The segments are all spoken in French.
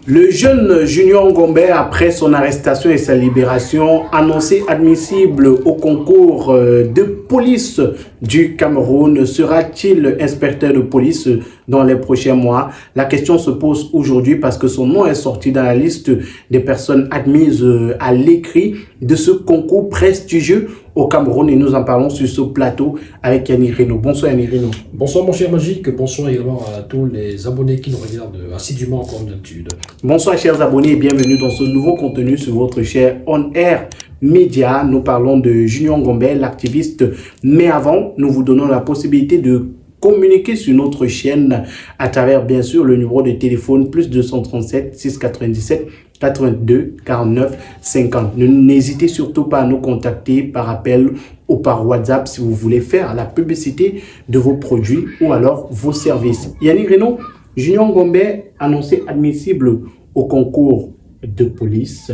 Le jeune Junior Ngombe, après son arrestation et sa libération, annoncé admissible au concours de police du Cameroun, sera-t-il inspecteur de police dans les prochains mois? La question se pose aujourd'hui parce que son nom est sorti dans la liste des personnes admises à l'écrit de ce concours prestigieux au Cameroun et nous en parlons sur ce plateau avec Yannick Reno. Bonsoir Yannick Reno. Bonsoir mon cher Magique, bonsoir également à tous les abonnés qui nous regardent assidûment comme d'habitude. Bonsoir chers abonnés et bienvenue dans ce nouveau contenu sur votre chaîne On Air Média. Nous parlons de Junior Ngombe, l'activiste, mais avant, nous vous donnons la possibilité de communiquer sur notre chaîne à travers bien sûr le numéro de téléphone plus 237 697 82 49 50. N'hésitez surtout pas à nous contacter par appel ou par WhatsApp si vous voulez faire la publicité de vos produits ou alors vos services. Yannick Reno, Junior Ngombe annoncé admissible au concours de police.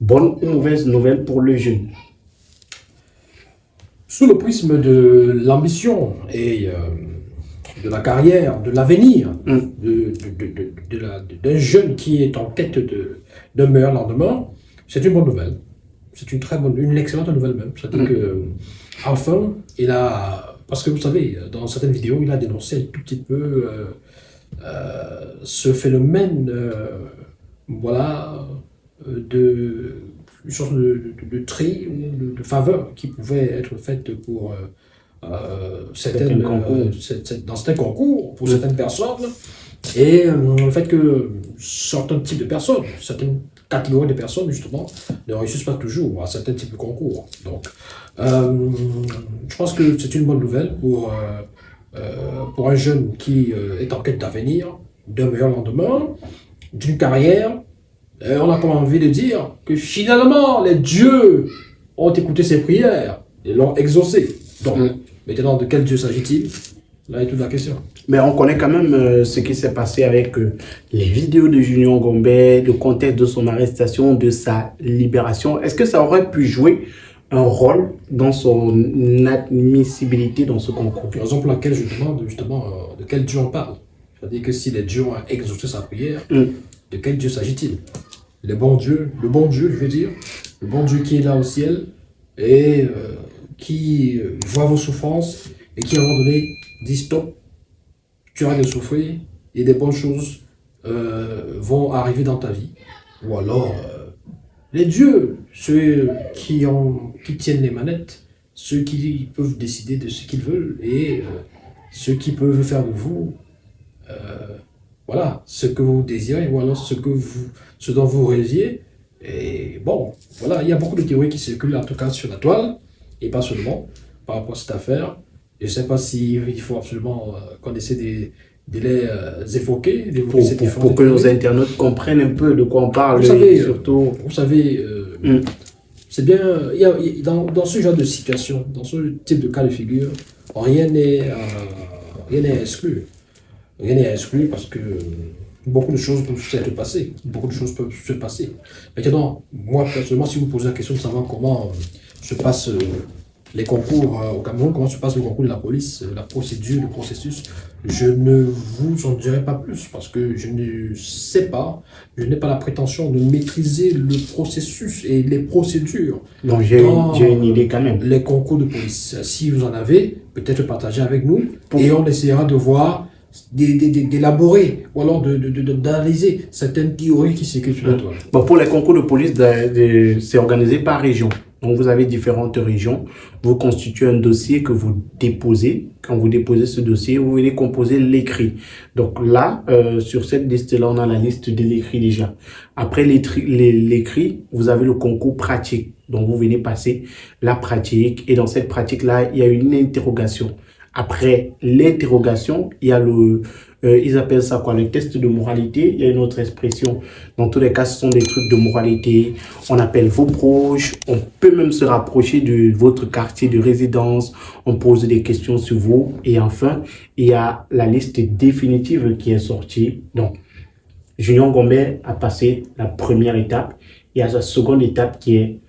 Bonne ou mauvaise nouvelle pour le jeune? Sous le prisme de l'ambition et de la carrière, de l'avenir d'un jeune qui est en quête d'un meilleur lendemain, c'est une bonne nouvelle. C'est une très bonne, une excellente nouvelle même. C'est-à-dire que, enfin, il a, parce que vous savez, dans certaines vidéos, il a dénoncé un tout petit peu ce phénomène, voilà, une sorte de tri ou de faveur qui pouvait être faite pour dans certains concours, pour certaines personnes, et le fait que certains types de personnes, certaines catégories de personnes, justement, ne réussissent pas toujours à certains types de concours. Donc, je pense que c'est une bonne nouvelle pour un jeune qui est en quête d'avenir, d'un meilleur lendemain, d'une carrière. On a comme envie de dire que finalement, les dieux ont écouté ses prières et l'ont exaucé. Donc, maintenant, de quel Dieu s'agit-il? Là est toute la question. Mais on connaît quand même ce qui s'est passé avec les vidéos de Junior Ngombe, le contexte de son arrestation, de sa libération. Est-ce que ça aurait pu jouer un rôle dans son admissibilité dans ce concours? Raison pour laquelle je demande justement de quel Dieu on parle. C'est-à-dire que si les dieux ont exaucé sa prière, de quel Dieu s'agit-il? Le bon Dieu, je veux dire, le bon Dieu qui est là au ciel et qui voit vos souffrances et qui à un moment donné dit stop, tu arrêtes de souffrir et des bonnes choses vont arriver dans ta vie. Ou alors, les dieux, ceux qui tiennent les manettes, ceux qui peuvent décider de ce qu'ils veulent et ceux qui peuvent faire de vous voilà, ce que vous désirez, ou alors ce dont vous rêviez. Et bon, voilà, il y a beaucoup de théories qui circulent en tout cas sur la toile, et pas seulement, par rapport à cette affaire. Et je ne sais pas s'il faut absolument qu'on essaie de les évoquer, pour que nos internautes comprennent un peu de quoi on parle. Vous savez, c'est bien, dans ce genre de situation, dans ce type de cas de figure, rien n'est exclu. Rien n'est exclu parce que beaucoup de choses peuvent se passer. Beaucoup de choses peuvent se passer. Maintenant, moi, personnellement, si vous me posez la question de savoir comment se passent les concours au Cameroun, comment se passe le concours de la police, la procédure, le processus, je ne vous en dirai pas plus parce que je ne sais pas, je n'ai pas la prétention de maîtriser le processus et les procédures. Donc j'ai une idée quand même. Les concours de police. Si vous en avez, peut-être partagez avec nous et on essaiera de voir d'élaborer ou alors d'analyser certaines théories qui circulent sur la toile. Bon, pour les concours de police, c'est organisé par région. Donc, vous avez différentes régions. Vous constituez un dossier que vous déposez. Quand vous déposez ce dossier, vous venez composer l'écrit. Donc là, sur cette liste-là, on a la liste de l'écrit déjà. Après l'écrit, vous avez le concours pratique. Donc, vous venez passer la pratique. Et dans cette pratique-là, il y a une interrogation. Après l'interrogation, il y a ils appellent ça quoi, le test de moralité. Il y a une autre expression. Dans tous les cas, ce sont des trucs de moralité. On appelle vos proches. On peut même se rapprocher de votre quartier de résidence. On pose des questions sur vous. Et enfin, il y a la liste définitive qui est sortie. Donc, Junior Ngombe a passé la première étape. Il y a la seconde étape qui est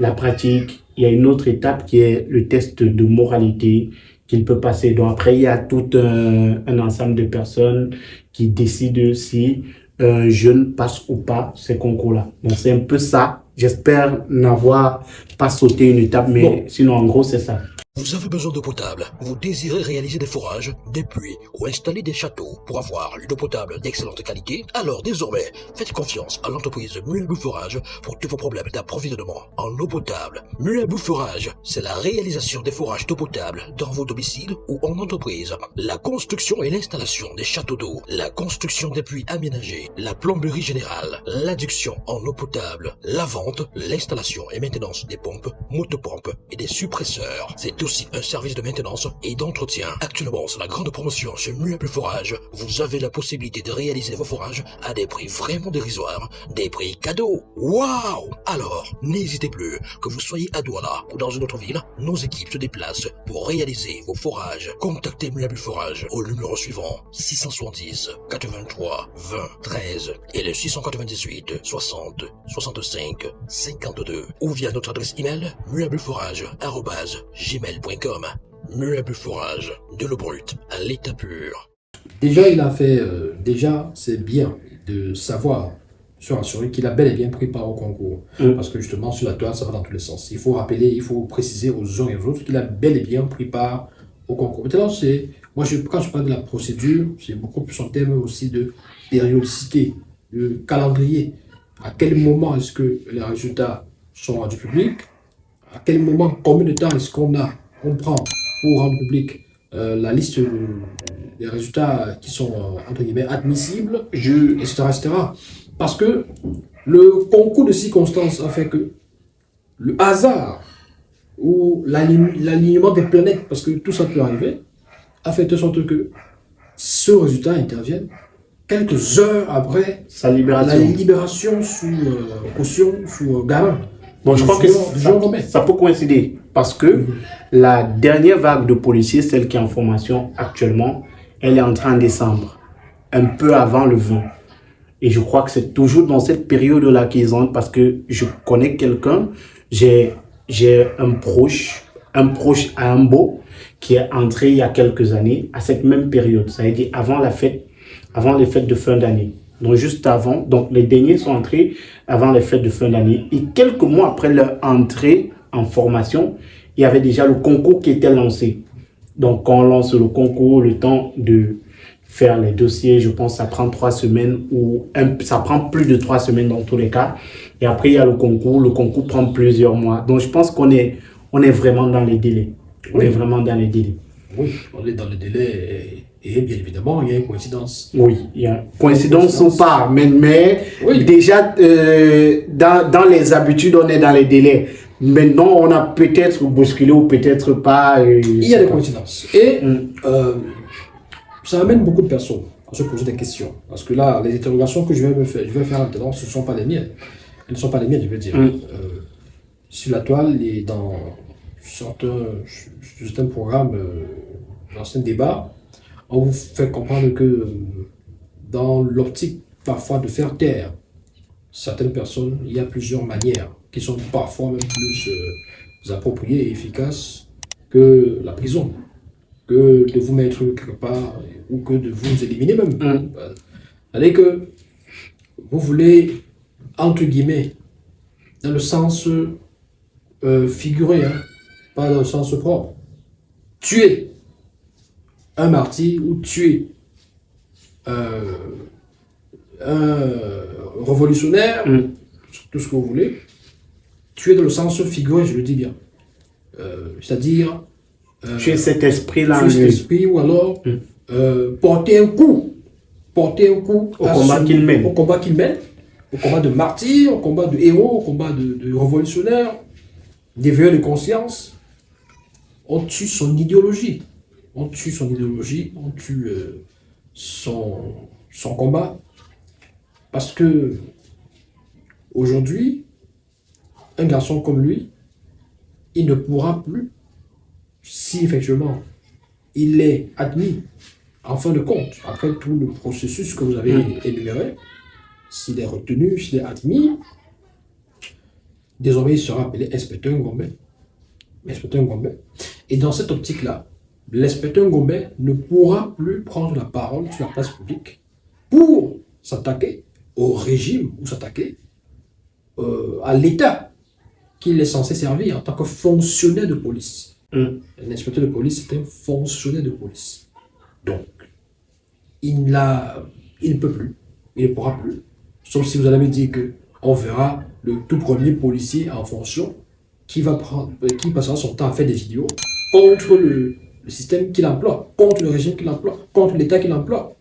la pratique. Il y a une autre étape qui est le test de moralité qu'il peut passer. Donc après, il y a tout un ensemble de personnes qui décident si un jeune passe ou pas ces concours-là. Donc, c'est un peu ça. J'espère n'avoir pas sauté une étape, mais bon, sinon, en gros, c'est ça. Vous avez besoin d'eau potable, vous désirez réaliser des forages, des puits ou installer des châteaux pour avoir une eau potable d'excellente qualité? Alors désormais, faites confiance à l'entreprise Muebou Forage pour tous vos problèmes d'approvisionnement en eau potable. Muebou Forage, c'est la réalisation des forages d'eau potable dans vos domiciles ou en entreprise, la construction et l'installation des châteaux d'eau, la construction des puits aménagés, la plomberie générale, l'adduction en eau potable, la vente, l'installation et maintenance des pompes, motopompes et des suppresseurs. C'est aussi un service de maintenance et d'entretien. Actuellement, c'est la grande promotion chez Muebou Forage. Vous avez la possibilité de réaliser vos forages à des prix vraiment dérisoires, des prix cadeaux. Waouh! Alors, n'hésitez plus, que vous soyez à Douala ou dans une autre ville, nos équipes se déplacent pour réaliser vos forages. Contactez Muebou Forage au numéro suivant 670 83 20 13 et le 698 60 65 52 ou via notre adresse email muebouforage@gmail.com. Muebou Forage, de l'eau brute à l'état pur. Déjà, il a fait, c'est bien de savoir, se rassurer qu'il a bel et bien pris part au concours. Parce que justement, sur la toile, ça va dans tous les sens. Il faut rappeler, il faut préciser aux uns et aux autres qu'il a bel et bien pris part au concours. Maintenant, quand je parle de la procédure, c'est beaucoup plus en termes aussi de périodicité, de calendrier. À quel moment est-ce que les résultats sont rendus publics? À quel moment, combien de temps est-ce qu'on prend pour rendre public la liste des résultats qui sont, entre guillemets, admissibles, etc., etc. Parce que le concours de circonstances a fait que le hasard ou l'alignement des planètes, parce que tout ça peut arriver, a fait de sorte que ce résultat intervienne quelques heures après sa libération. La libération sous caution, sous garant. Bon, je crois que ça peut coïncider parce que la dernière vague de policiers, celle qui est en formation actuellement, elle est entrée en décembre, un peu avant le 20. Et je crois que c'est toujours dans cette période-là qu'ils entrent parce que je connais quelqu'un, j'ai un proche à Ambo qui est entré il y a quelques années à cette même période, ça veut dire avant les fêtes de fin d'année. Donc juste avant, donc les derniers sont entrés avant les fêtes de fin d'année. Et quelques mois après leur entrée en formation, il y avait déjà le concours qui était lancé. Donc quand on lance le concours, le temps de faire les dossiers, je pense que ça prend 3 semaines ou ça prend plus de 3 semaines dans tous les cas. Et après il y a le concours prend plusieurs mois. Donc je pense qu'on est vraiment dans les délais. On est vraiment dans les délais. Oui, on est dans les délais. Et bien évidemment, il y a une coïncidence. Oui, il y a une coïncidence ou pas, mais oui. Déjà, dans les habitudes, on est dans les délais. Maintenant, on a peut-être bousculé ou peut-être pas. Il y a des coïncidences. Et ça amène beaucoup de personnes à se poser des questions. Parce que là, les interrogations que je vais faire maintenant, ce ne sont pas les miennes. Elles ne sont pas les miennes, je veux dire. Sur la toile, et dans certains programmes, dans certains débats, on vous fait comprendre que dans l'optique parfois de faire taire certaines personnes, il y a plusieurs manières qui sont parfois même plus appropriées et efficaces que la prison, que de vous mettre quelque part ou que de vous éliminer même. C'est-à-dire que vous voulez, entre guillemets, dans le sens figuré, pas dans le sens propre, tuer un martyr ou tuer un révolutionnaire, tout ce que vous voulez, tuer dans le sens figuré, je le dis bien. C'est-à-dire tuer cet esprit-là. Tuer cet esprit ou alors porter un coup au combat qu'il mène. Au combat de martyr, au combat de héros, au combat de révolutionnaire, d'éveilleur de conscience. On tue son idéologie. On tue son idéologie, on tue son combat. Parce que aujourd'hui, un garçon comme lui, il ne pourra plus, si effectivement il est admis, en fin de compte, après tout le processus que vous avez énuméré, s'il est retenu, s'il est admis, désormais il sera appelé inspecteur Ngombe. Et dans cette optique-là, l'inspecteur Ngombe ne pourra plus prendre la parole sur la place publique pour s'attaquer au régime ou s'attaquer à l'État qu'il est censé servir en tant que fonctionnaire de police. Un inspecteur de police, c'est un fonctionnaire de police. Donc, il ne peut plus, il ne pourra plus. Sauf si vous allez me dire qu'on verra le tout premier policier en fonction qui passera son temps à faire des vidéos contre le système qu'il emploie, contre le régime qu'il emploie, contre l'État qu'il emploie.